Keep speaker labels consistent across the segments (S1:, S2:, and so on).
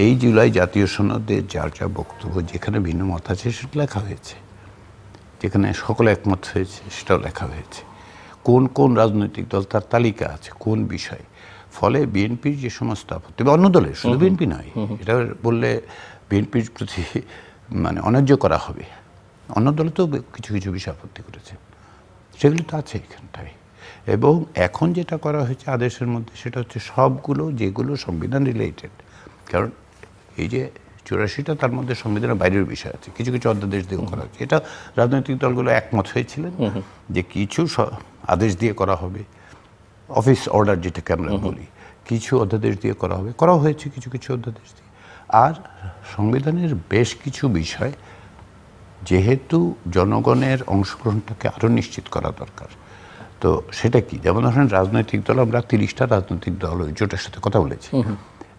S1: এই জুলাই জাতীয় সনদে যার যা বক্তব্য, যেখানে ভিন্ন মত আছে সেটা লেখা হয়েছে, যেখানে সকলে একমত হয়েছে সেটাও লেখা হয়েছে, কোন কোন রাজনৈতিক দল তার তালিকা আছে, কোন বিষয়। ফলে বিএনপির যে সমস্ত আপত্তি, বা অন্য দলের, শুধু বিএনপি নয়, এটা বললে বিএনপির প্রতি মানে অন্যায্য করা হবে। অন্য দলে তো কিছু কিছু বিষয় আপত্তি করেছে, সেগুলো তো আছে এখানটায়। এবং এখন যেটা করা হয়েছে আদেশের মধ্যে, সেটা হচ্ছে সবগুলো যেগুলো সংবিধান রিলেটেড, কারণ এই যে 84টা, তার মধ্যে সংবিধানের বাইরের বিষয় আছে, কিছু কিছু অধ্যাদেশ দিয়েও করা হচ্ছে। এটা রাজনৈতিক দলগুলো একমত হয়েছিলেন যে কিছু আদেশ দিয়ে করা হবে, অফিস অর্ডার যেটাকে আমরা বলি, কিছু অধ্যাদেশ দিয়ে করা হবে, করা হয়েছে কিছু কিছু অধ্যাদেশ দিয়ে। আর সংবিধানের বেশ কিছু বিষয় যেহেতু জনগণের অংশগ্রহণটাকে আরও নিশ্চিত করা দরকার, তো সেটা কি, যেমন ধরেন রাজনৈতিক দল, আমরা 30টা রাজনৈতিক দল ওই জোটের সাথে কথা বলেছি,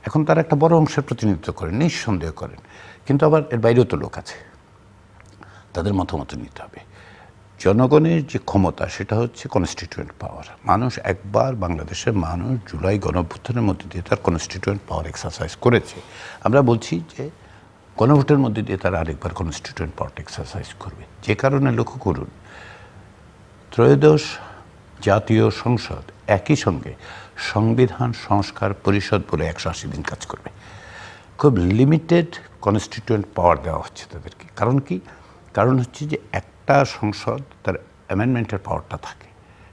S1: এখন তারা একটা বড় অংশের প্রতিনিধিত্ব করেন, নিঃসন্দেহ করেন, কিন্তু আবার এর বাইরেও তো লোক আছে, তাদের মতামত নিতে হবে। জনগণের যে ক্ষমতা, সেটা হচ্ছে কনস্টিটিউয়েন্ট পাওয়ার। মানুষ একবার, বাংলাদেশের মানুষ জুলাই গণঅভ্যুত্থানের মধ্যে দিয়ে তার কনস্টিটিউয়েন্ট পাওয়ার এক্সারসাইজ করেছে। আমরা বলছি যে গণভোটের মধ্যে দিয়ে তারা আরেকবার কনস্টিটিউয়েন্ট পাওয়ারটা এক্সারসাইজ করবে। যে কারণে লক্ষ্য করুন, ত্রয়োদশ জাতীয় সংসদ একই সঙ্গে সংবিধান সংস্কার পরিষদ বলে 180 দিন কাজ করবে। খুব লিমিটেড কনস্টিটিউয়েন্ট পাওয়ার দেওয়া হচ্ছে তাদেরকে। কারণ কি? কারণ হচ্ছে যে একটা সংসদ তার অ্যামেন্ডমেন্টের পাওয়ারটা থাকে,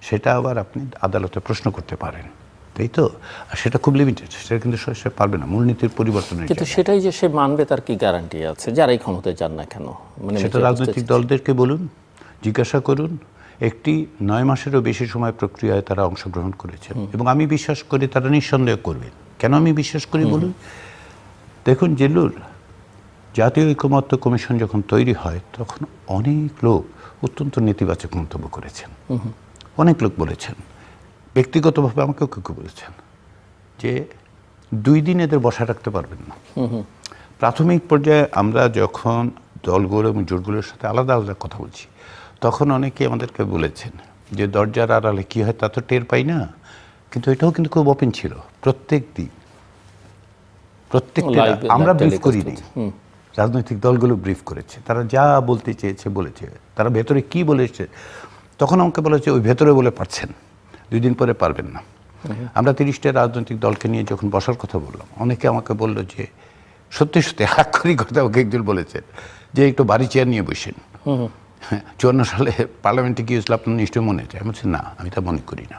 S1: সেটা আবার আপনি আদালতে প্রশ্ন করতে পারেন, তাই তো? আর সেটা খুব লিমিটেড, সেটা কিন্তু সে পারবে না মূলনীতির পরিবর্তনের।
S2: কিন্তু সেটাই যে সে মানবে তার কি গ্যারান্টি আছে, যারাই ক্ষমতায় যান না কেন? মানে
S1: সেটা রাজনৈতিক দলদেরকে বলুন, জিজ্ঞাসা করুন। একটি 9 মাসেরও বেশি সময় প্রক্রিয়ায় তারা অংশগ্রহণ করেছেন, এবং আমি বিশ্বাস করি তারা নিঃসন্দেহ করবেন। কেন আমি বিশ্বাস করি বলুন? দেখুন জিল্লুর, জাতীয় ঐকমত্য কমিশন যখন তৈরি হয়, তখন অনেক লোক অত্যন্ত নেতিবাচক মন্তব্য করেছেন, অনেক লোক বলেছেন, ব্যক্তিগতভাবে আমাকেও কেউ বলেছেন যে 2 দিন এদের বসা রাখতে পারবেন না। প্রাথমিক পর্যায়ে আমরা যখন দলগুলো এবং জোটগুলোর সাথে আলাদা আলাদা কথা বলছি, তখন অনেকে আমাদেরকে বলেছেন যে দরজার আড়ালে কী হয় তা তো টের পাই না। কিন্তু এটাও কিন্তু খুব ওপেন ছিল, প্রত্যেক দিন, প্রত্যেকটা আমরা ব্রিফ করিনি, রাজনৈতিক দলগুলো ব্রিফ করেছে, তারা যা বলতে চেয়েছে বলেছে, তারা ভেতরে কি বলেছে। তখন আমাকে বলেছে ওই ভেতরে বলে পারছেন, 2 দিন পরে পারবেন না। আমরা 30টা রাজনৈতিক দলকে নিয়ে যখন বসার কথা বললাম, অনেকে আমাকে বললো যে সত্যি সত্যি হাক্করি কথা, ওকে একজন বলেছেন যে একটু বাড়ি চেয়ার নিয়ে বসেন। 54 সালে পার্লামেন্টে গিয়েছিল, আপনার নিশ্চয়ই মনে আছে। আমি বলছি না, আমি তা মনে করি না।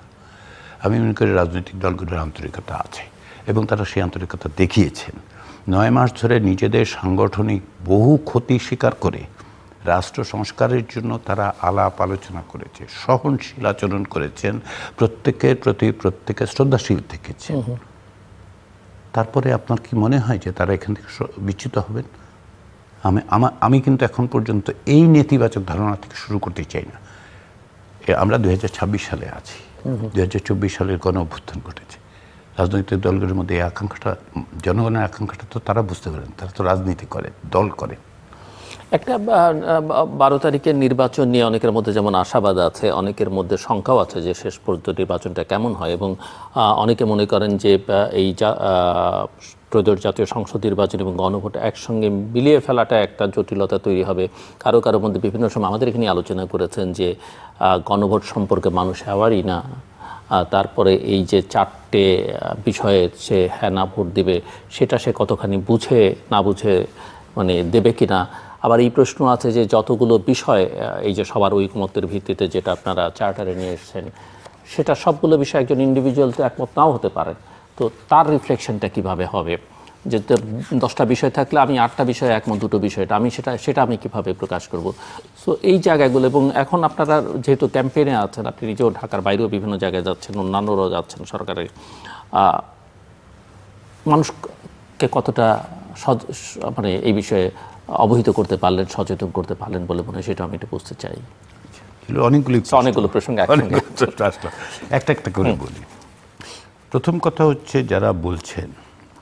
S1: আমি মনে করি রাজনৈতিক দলগুলোর আন্তরিকতা আছে, এবং তারা সেই আন্তরিকতা দেখিয়েছেন। 9 মাস ধরে নিজেদের সাংগঠনিক বহু ক্ষতি স্বীকার করে রাষ্ট্র সংস্কারের জন্য তারা আলাপ আলোচনা করেছে, সহনশীল আচরণ করেছেন, প্রত্যেকের প্রতি প্রত্যেকে শ্রদ্ধাশীল থেকেছে। তারপরে আপনার কি মনে হয় যে তারা এখান থেকে বিচ্যুত হবেন? আমি কিন্তু এখন পর্যন্ত এই নেতিবাচক ধারণা থেকে শুরু করতে চাই না। আমরা 2026 সালে আছি, 2024 সালের গণ অভ্যুত্থান ঘটেছে। রাজনৈতিক দলগুলোর মধ্যে এই আকাঙ্ক্ষাটা, জনগণের আকাঙ্ক্ষাটা তো তারা বুঝতে পারেন, তারা তো রাজনীতি করে, দল করে।
S2: একটা 12 তারিখের নির্বাচন নিয়ে অনেকের মধ্যে যেমন আশাবাদ আছে, অনেকের মধ্যে শঙ্কাও আছে যে শেষ পর্যন্ত নির্বাচনটা কেমন হয়। এবং অনেকে মনে করেন যে এই ত্রয়োদশ জাতীয় সংসদ নির্বাচন এবং গণভোট একসঙ্গে মিলিয়ে ফেলাটা একটা জটিলতা তৈরি হবে। কারো কারো মধ্যে বিভিন্ন সময় আমাদের এখানে আলোচনা করেছেন যে গণভোট সম্পর্কে মানুষ অ্যাওয়ারই না। তারপরে এই যে 4টে বিষয়ে সে হ্যাঁ না ভোট দেবে, সেটা সে কতখানি বুঝে না বুঝে মানে দেবে কিনা। আবার এই প্রশ্ন আছে যে যতগুলো বিষয় এই যে সবার ঐকমত্যের ভিত্তিতে যেটা আপনারা চার্টারে নিয়ে এসেছেন, সেটা সবগুলো বিষয় একজন ইন্ডিভিজুয়াল তো একমত নাও হতে পারে। তো তার রিফ্লেকশনটা কিভাবে হবে? যে 10টা বিষয় থাকলে আমি 8টা বিষয়ে একমত, 2টো বিষয়টা আমি সেটা আমি কিভাবে প্রকাশ করব? সো এই জায়গাগুলো, এবং এখন আপনারা যেহেতু ক্যাম্পেইনে আছেন, আপনি নিজেও ঢাকার বাইরেও বিভিন্ন জায়গায় যাচ্ছেন, অন্যান্যরাও যাচ্ছেন, সরকারের মানুষকে কতটা মানে এই বিষয়ে অবহিত করতে পারলেন, সচেতন করতে পারলেন বলে মনে হয়, সেটা আমি একটু বুঝতে চাই। অনেকগুলো প্রসঙ্গ
S1: একটা একটা করে বলি। প্রথম কথা হচ্ছে, যারা বলছেন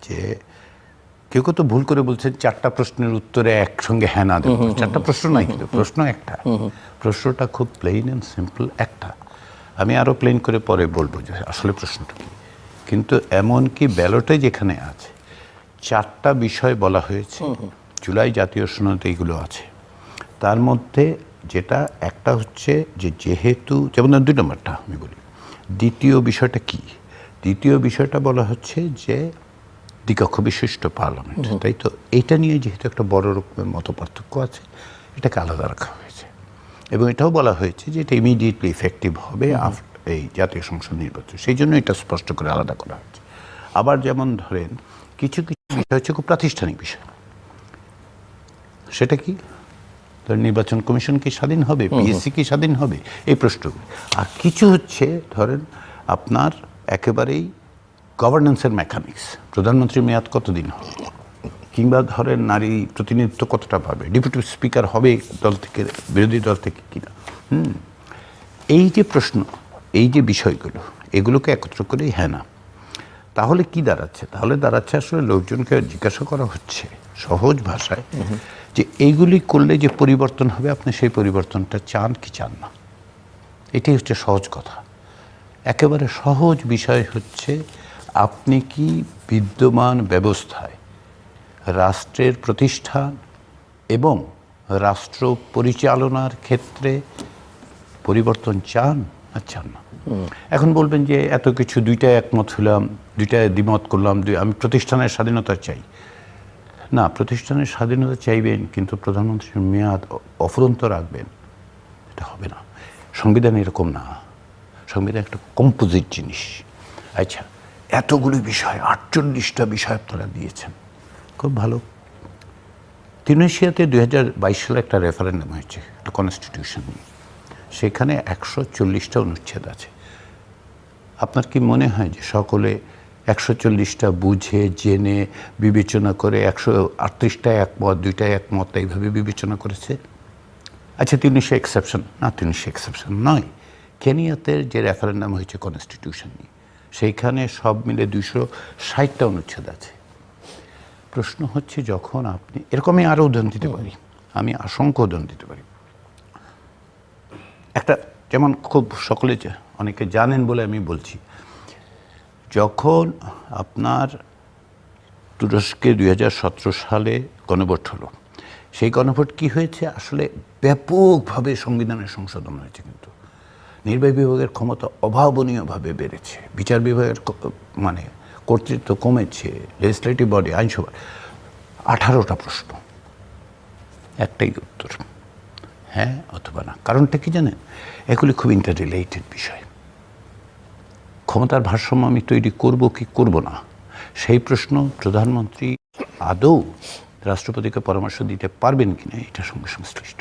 S1: যে কেউ তো ভুল করে বলছেন 4টা প্রশ্নের উত্তরে একসঙ্গে হ্যাঁ না দেব। 4টা প্রশ্ন নয়, কিন্তু প্রশ্ন একটা। প্রশ্নটা খুব প্লেন অ্যান্ড সিম্পল একটা। আমি আরও প্লেন করে পরে বলবো যে আসলে প্রশ্নটা কি। কিন্তু এমনকি ব্যালটে যেখানে আছে, 4টা বিষয় বলা হয়েছে, জুলাই জাতীয় সনদে এইগুলো আছে। তার মধ্যে যেটা একটা হচ্ছে যে যেহেতু যেমন 2 নম্বরটা আমি বলি, দ্বিতীয় বিষয়টা কি? দ্বিতীয় বিষয়টা বলা হচ্ছে যে দ্বিকক্ষ বিশিষ্ট পার্লামেন্ট, তাই তো? এইটা নিয়ে যেহেতু একটা বড় রকমের মতপার্থক্য আছে, এটাকে আলাদা রাখা হয়েছে এবং এটাও বলা হয়েছে যে এটা ইমিডিয়েটলি ইফেক্টিভ হবে এই জাতীয় সংসদ নির্বাচন, সেই জন্য এটা স্পষ্ট করে আলাদা করা হয়েছে। আবার যেমন ধরেন কিছু কিছু বিষয় হচ্ছে খুব প্রাতিষ্ঠানিক বিষয়, সেটা কি? নির্বাচন কমিশন কি স্বাধীন হবে, পিএসসি কি স্বাধীন হবে, এই প্রশ্নগুলো। আর কিছু হচ্ছে ধরেন আপনার একেবারেই গভর্নেন্সের মেকানিক্স, প্রধানমন্ত্রীর মেয়াদ কতদিন হবে, কিংবা ধরেন নারী প্রতিনিধিত্ব কতটা পাবে, ডেপুটি স্পিকার হবে দল থেকে, বিরোধী দল থেকে কিনা। এই যে প্রশ্ন, এই যে বিষয়গুলো, এগুলোকে একত্র করে হ্যাঁ না, তাহলে কি দাঁড়াচ্ছে? তাহলে দাঁড়াচ্ছে আসলে লোকজনকে জিজ্ঞাসা করা হচ্ছে সহজ ভাষায় যে এইগুলি করলে যে পরিবর্তন হবে, আপনি সেই পরিবর্তনটা চান কি চান না? এটাই হচ্ছে সহজ কথা। একেবারে সহজ বিষয় হচ্ছে আপনি কি বিদ্যমান ব্যবস্থায় রাষ্ট্রের প্রতিষ্ঠান এবং রাষ্ট্র পরিচালনার ক্ষেত্রে পরিবর্তন চান না চান না? এখন বলবেন যে এত কিছু, দুইটায় একমত হলাম, দুইটায় দ্বিমত করলাম, আমি প্রতিষ্ঠানের স্বাধীনতা চাই। না, প্রতিষ্ঠানের স্বাধীনতা চাইবেন কিন্তু প্রধানমন্ত্রীর মেয়াদ অফুরন্ত রাখবেন, এটা হবে না। সংবিধান এরকম না, সংবিধান একটা কম্পোজিট জিনিস। আচ্ছা, এতগুলি বিষয়, 48টা বিষয় আপনারা দিয়েছেন, খুব ভালো। তিউনিসিয়াতে 2022 সালে একটা রেফারেন্ডাম হয়েছে, একটা কনস্টিটিউশন নিয়ে, সেখানে 140টা অনুচ্ছেদ আছে। আপনার কি মনে হয় যে সকলে 140টা বুঝে জেনে বিবেচনা করে 138টা একমত, 2টায় একমত, এইভাবে বিবেচনা করেছে? আচ্ছা, তিউনিসিয়া এক্সেপশন না? তিউনিসিয়া এক্সেপশন নয়। কেনিয়াতে যে রেফারেন্ডাম হয়েছে কনস্টিটিউশন নিয়ে, সেইখানে সব মিলে 260টা অনুচ্ছেদ আছে। প্রশ্ন হচ্ছে যখন আপনি এরকমই আরও উদাহরণ দিতে পারি, আমি অসংখ্য উদাহরণ দিতে পারি। একটা যেমন খুব সকলে অনেকে জানেন বলে আমি বলছি, যখন আপনার তুরস্কে 2017 সালে গণভোট হলো, সেই গণভোট কি হয়েছে? আসলে ব্যাপকভাবে সংবিধানের সংশোধন হয়েছে, কিন্তু নির্বাহী বিভাগের ক্ষমতা অভাবনীয়ভাবে বেড়েছে, বিচার বিভাগের মানে কর্তৃত্ব কমেছে, লেজিসলেটিভ বডি, আইনসভা। 18টা প্রশ্ন, একটাই উত্তর, হ্যাঁ অথবা না। কারণটা কি জানেন? এগুলি খুব ইন্টার রিলেটেড বিষয়। ক্ষমতার ভারসাম্য আমি তৈরি করব কি করব না, সেই প্রশ্ন প্রধানমন্ত্রী আদৌ রাষ্ট্রপতিকে পরামর্শ দিতে পারবেন কিনা, এটা সঙ্গে সংশ্লিষ্ট।